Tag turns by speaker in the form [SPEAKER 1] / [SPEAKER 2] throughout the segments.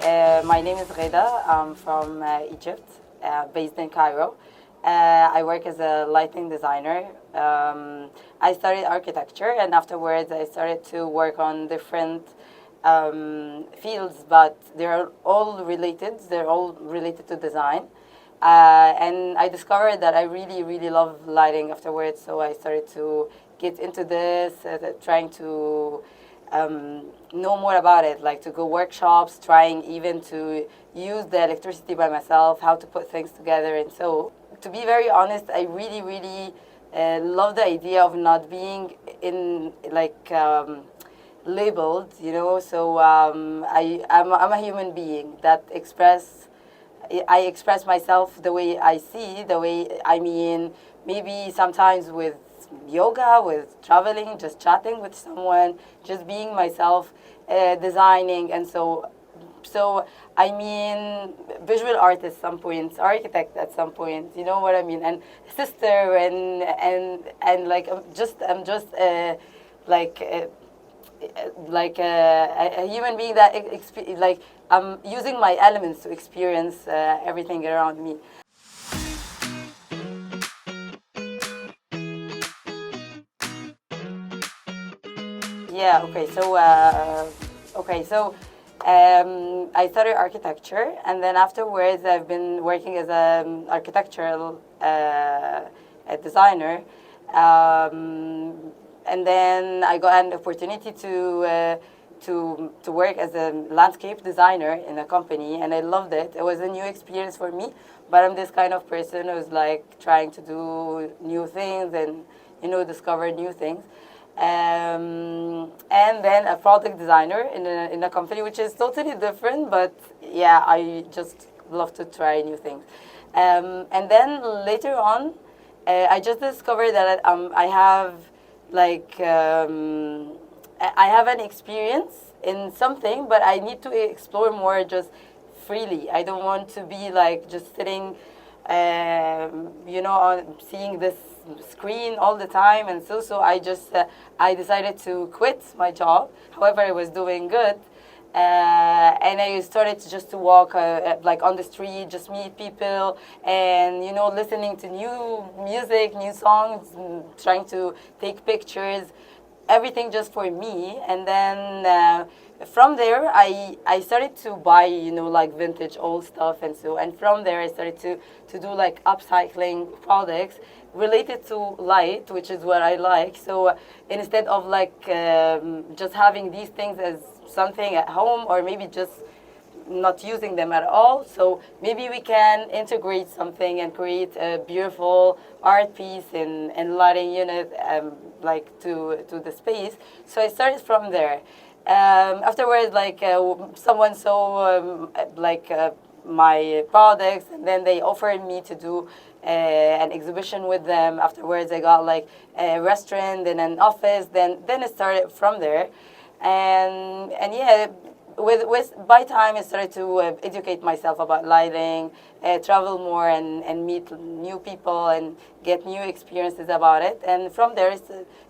[SPEAKER 1] My name is Ghada. I'm from Egypt, based in Cairo. I work as a lighting designer. I studied architecture, and afterwards I started to work on different fields, but they're all related. They're all related to design. And I discovered that I really, really love lighting afterwards, so I started to get into this, trying to know more about it, like to go workshops, trying even to use the electricity by myself, how to put things together. And so, to be very honest, I really, really love the idea of not being in like labeled, you know. So I'm a human being that I express myself the way I see, the way, I mean, maybe sometimes with yoga, with traveling, just chatting with someone, just being myself, designing. And so I mean, visual artist some points, architect at some point, you know what I mean, and sister, and like I'm just like uh, a human being that like I'm using my elements to experience everything around me. Yeah. I studied architecture, and then afterwards I've been working as an architectural a designer. And then I got an opportunity to work as a landscape designer in a company, and I loved it. It was a new experience for me, but I'm this kind of person who's like trying to do new things and discover new things. And then a product designer in a company, which is totally different, but yeah, I just love to try new things. And then later on, I just discovered that I have like I have an experience in something, but I need to explore more just freely. I don't want to be like just sitting, on seeing this screen all the time. And so I decided to quit my job. However, I was doing good. And I started just to walk like on the street, just meet people, and listening to new music, new songs, trying to take pictures, everything just for me. And then from there, I started to buy like vintage old stuff, and from there I started to do like upcycling products related to light, which is what I like. So instead of like just having these things as something at home, or maybe just not using them at all, so maybe we can integrate something and create a beautiful art piece and lighting unit, like to the space. So I started from there. Afterwards, like someone saw my products, and then they offered me to do an exhibition with them. Afterwards, I got like a restaurant and an office. Then it started from there, and yeah, with by time I started to educate myself about lighting, travel more, and meet new people and get new experiences about it. And from there,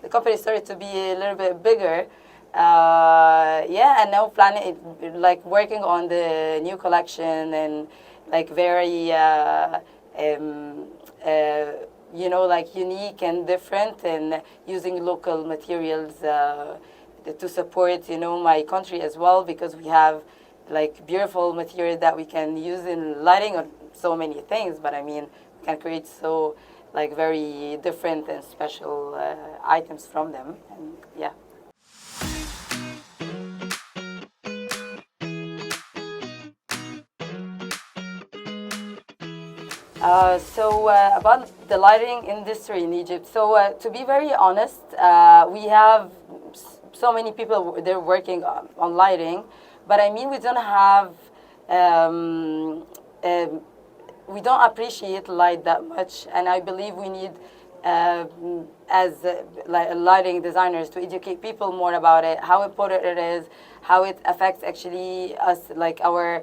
[SPEAKER 1] the company started to be a little bit bigger. Yeah, and now planning, like working on the new collection, and like very like unique and different, and using local materials to support my country as well, because we have like beautiful material that we can use in lighting on so many things. But I mean, we can create so like very different and special items from them, and yeah. About the lighting industry in Egypt. So to be very honest, we have so many people they're working on lighting, but I mean um, um, we don't appreciate light that much, and I believe we need, as lighting designers, to educate people more about it, how important it is, how it affects actually us, like our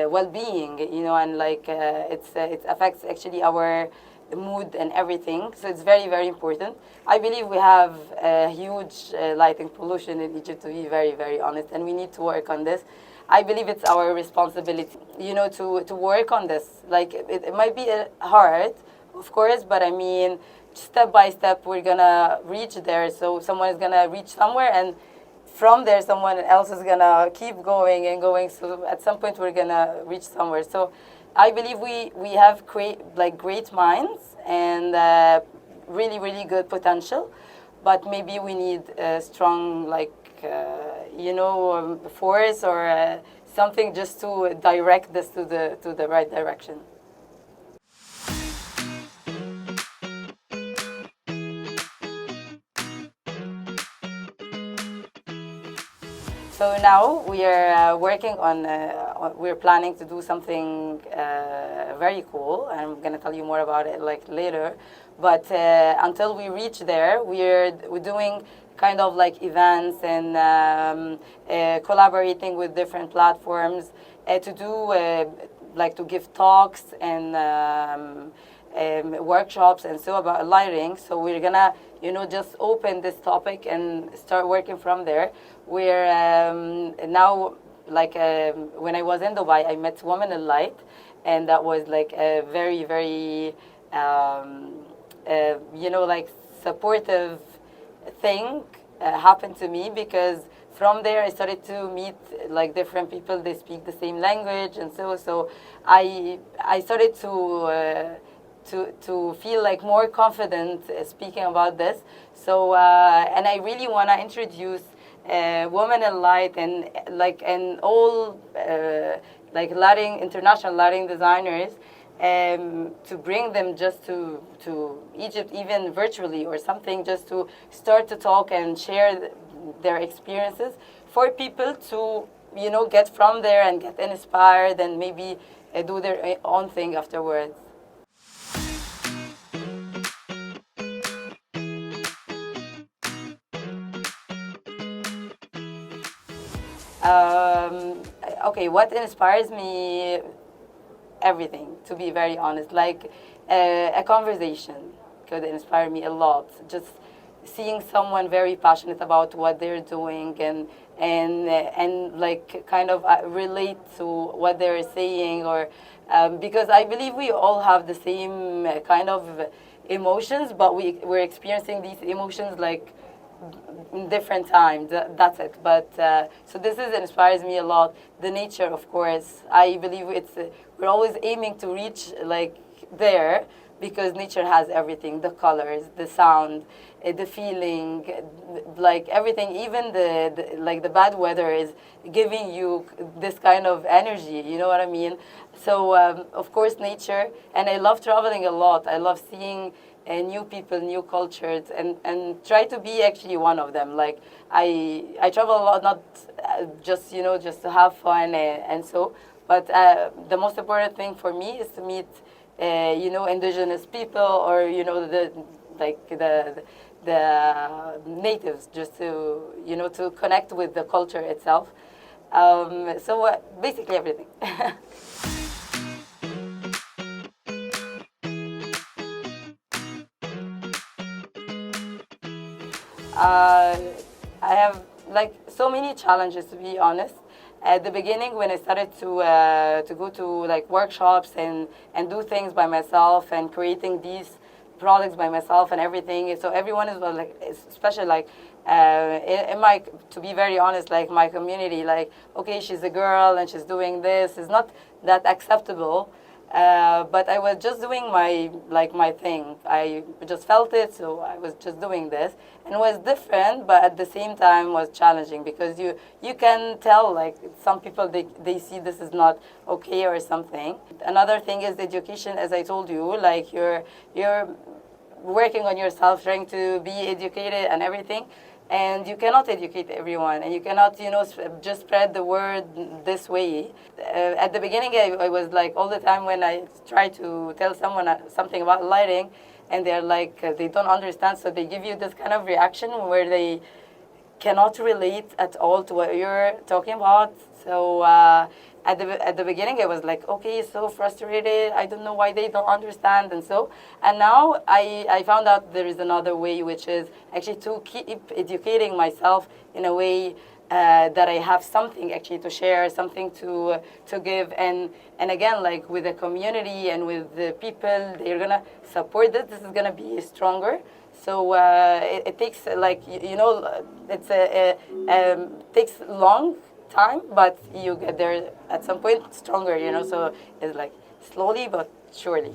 [SPEAKER 1] well-being, and like it affects actually our mood and everything. So it's very, very important. I believe we have a huge lighting pollution in Egypt, to be very, very honest, and we need to work on this. I believe it's our responsibility, to work on this. Like, it might be hard, of course, but I mean, step by step, we're gonna reach there. So someone is gonna reach somewhere, and from there, someone else is gonna keep going and going. So at some point, we're gonna reach somewhere. So I believe we have great minds and really, really good potential, but maybe we need a strong force or something just to direct this to the right direction. So now we are working on, we're planning to do something very cool. I'm going to tell you more about it later. But until we reach there, we're doing kind of like events and collaborating with different platforms to do, to give talks and workshops and so about lighting. So we're gonna, just open this topic and start working from there. We're now, when I was in Dubai, I met Women in Light, and that was like a very, very, supportive thing happened to me, because from there I started to meet different people. They speak the same language, and so I started to feel more confident speaking about this. So and I really want to introduce Women in Light and all lighting, international lighting designers, to bring them just to Egypt, even virtually or something, just to start to talk and share their experiences for people to get from there and get inspired and maybe do their own thing afterwards. Okay, what inspires me? Everything, to be very honest. A conversation could inspire me a lot. Just seeing someone very passionate about what they're doing and kind of relate to what they're saying, or because I believe we all have the same kind of emotions, but we're experiencing these emotions in different times. That's it. But so this inspires me a lot. The nature, of course. I believe we're always aiming to reach there, because nature has everything: the colors, the sound, the feeling, everything. Even the bad weather is giving you this kind of energy. You know what I mean? So of course, nature. And I love traveling a lot. I love seeing new people, new cultures, and try to be actually one of them. I travel a lot, not just to have fun and so, but the most important thing for me is to meet indigenous people, or the natives, just to connect with the culture itself. So basically everything. I have so many challenges, to be honest. At the beginning, when I started to go to workshops and do things by myself and creating these products by myself and everything, so everyone is especially in my, to be very honest, my community, okay, she's a girl and she's doing this, is not that acceptable. But I was just doing my thing. I just felt it, so I was just doing this, and it was different, but at the same time was challenging, because you can tell some people they see this is not okay or something. Another thing is education, as I told you, you're working on yourself, trying to be educated and everything. And you cannot educate everyone, and you cannot, just spread the word this way. At the beginning, I was all the time when I try to tell someone something about lighting, and they're they don't understand, so they give you this kind of reaction where they cannot relate at all to what you're talking about. So at the beginning, I was okay, so frustrated. I don't know why they don't understand, and now I found out there is another way, which is actually to keep educating myself in a way that I have something actually to share, something to give, and again, like with the community and with the people, they're gonna support this. This is gonna be stronger. So it takes like it's takes long time, but you get there at some point stronger. So it's like slowly but surely.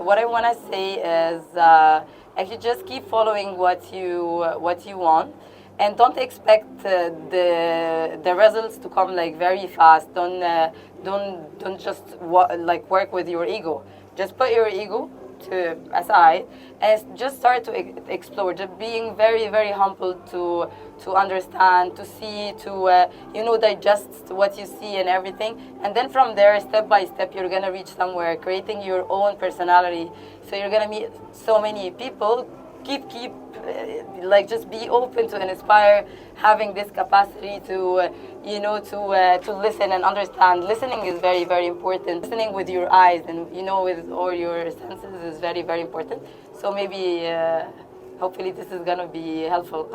[SPEAKER 1] What I want to say is actually just keep following what you want, and don't expect the results to come like very fast. Don't just work with your ego. Just put your ego to aside and just start to explore. Just being very very humble to understand, to see, to digest what you see and everything, and then from there, step by step, you're gonna reach somewhere, creating your own personality. So you're gonna meet so many people. Keep just be open to inspire, having this capacity to to listen and understand. Listening is very very important. Listening with your eyes and with all your senses is very very important. So maybe hopefully this is gonna be helpful.